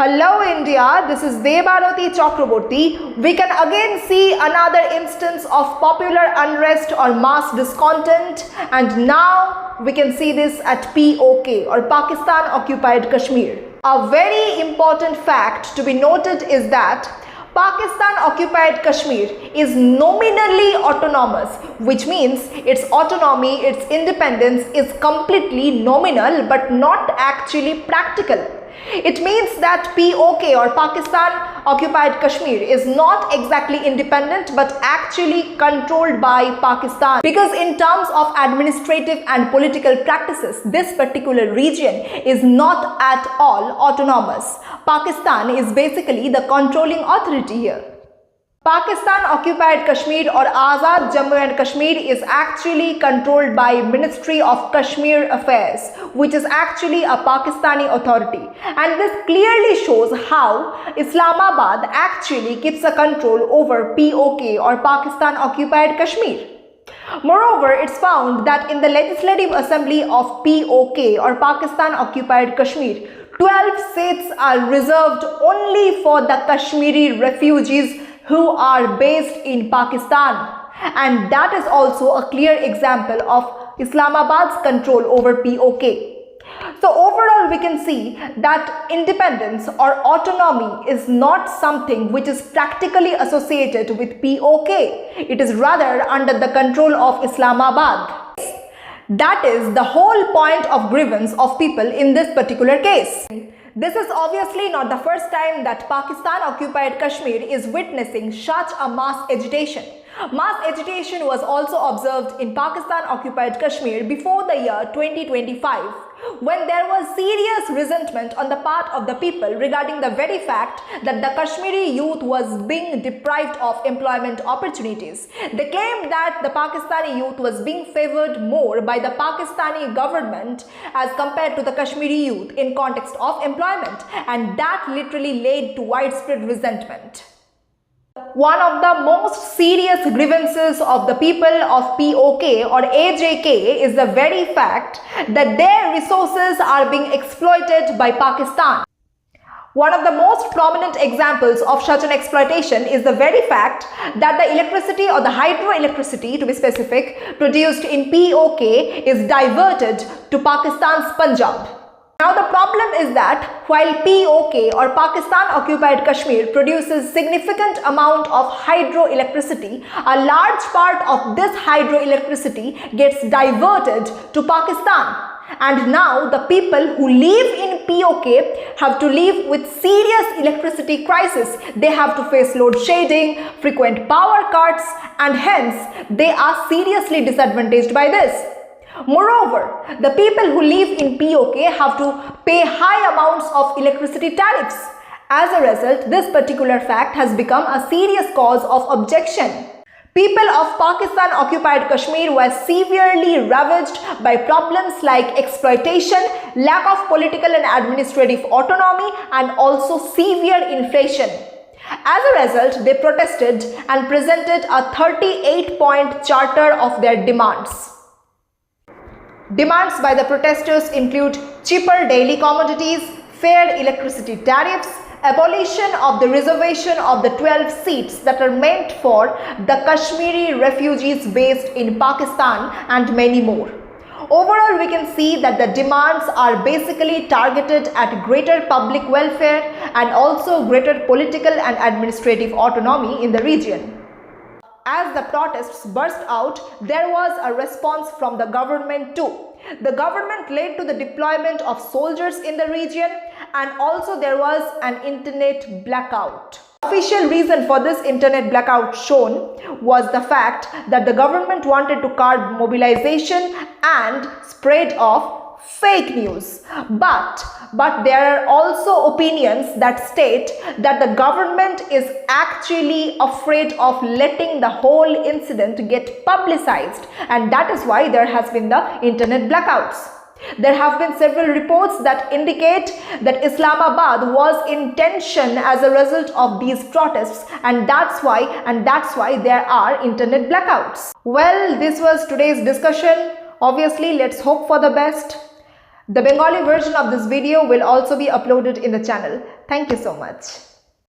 Hello India, this is Debarati Chakraborty. We can again see another instance of popular unrest or mass discontent, and now we can see this at POK or Pakistan Occupied Kashmir. A very important fact to be noted is that Pakistan Occupied Kashmir is nominally autonomous, which means its autonomy, its independence is completely nominal but not actually practical. It means that POK or Pakistan Occupied Kashmir is not exactly independent but actually controlled by Pakistan, because in terms of administrative and political practices, this particular region is not at all autonomous. Pakistan is basically the controlling authority here. Pakistan Occupied Kashmir or Azad Jammu and Kashmir is actually controlled by Ministry of Kashmir Affairs, which is actually a Pakistani authority, and this clearly shows how Islamabad actually keeps a control over POK or Pakistan Occupied Kashmir. Moreover, it's found that in the Legislative Assembly of POK or Pakistan Occupied Kashmir, 12 seats are reserved only for the Kashmiri refugees who are based in Pakistan, and that is also a clear example of Islamabad's control over POK. So overall we can see that independence or autonomy is not something which is practically associated with POK. It is rather under the control of Islamabad. That is the whole point of grievance of people in this particular case. This is obviously not the first time that Pakistan Occupied Kashmir is witnessing such a mass agitation. Mass agitation was also observed in Pakistan Occupied Kashmir before the year 2025, when there was serious resentment on the part of the people regarding the very fact that the Kashmiri youth was being deprived of employment opportunities. They claimed that the Pakistani youth was being favored more by the Pakistani government as compared to the Kashmiri youth in context of employment, and that literally led to widespread resentment. One of the most serious grievances of the people of POK or AJK is the very fact that their resources are being exploited by Pakistan. One of the most prominent examples of such an exploitation is the very fact that the electricity or the hydroelectricity, to be specific, produced in POK is diverted to Pakistan's Punjab. Now the problem is that while POK or Pakistan Occupied Kashmir produces significant amount of hydroelectricity, a large part of this hydroelectricity gets diverted to Pakistan. And now the people who live in POK have to live with serious electricity crisis. They have to face load shedding, frequent power cuts, and hence they are seriously disadvantaged by this. Moreover, the people who live in POK have to pay high amounts of electricity tariffs. As a result, this particular fact has become a serious cause of objection. People of Pakistan Occupied Kashmir were severely ravaged by problems like exploitation, lack of political and administrative autonomy, and also severe inflation. As a result, they protested and presented a 38-point charter of their demands. Demands by the protesters include cheaper daily commodities, fair electricity tariffs, abolition of the reservation of the 12 seats that are meant for the Kashmiri refugees based in Pakistan, and many more. Overall, we can see that the demands are basically targeted at greater public welfare and also greater political and administrative autonomy in the region. As the protests burst out, there was a response from the government too. The government led to the deployment of soldiers in the region, and also there was an internet blackout. The official reason for this internet blackout shown was the fact that the government wanted to curb mobilization and spread of fake news. But there are also opinions that state that the government is actually afraid of letting the whole incident get publicized, and that is why there has been the internet blackouts. There have been several reports that indicate that Islamabad was in tension as a result of these protests, and that's why there are internet blackouts. Well, this was today's discussion. Obviously, let's hope for the best. The Bengali version of this video will also be uploaded in the channel. Thank you so much.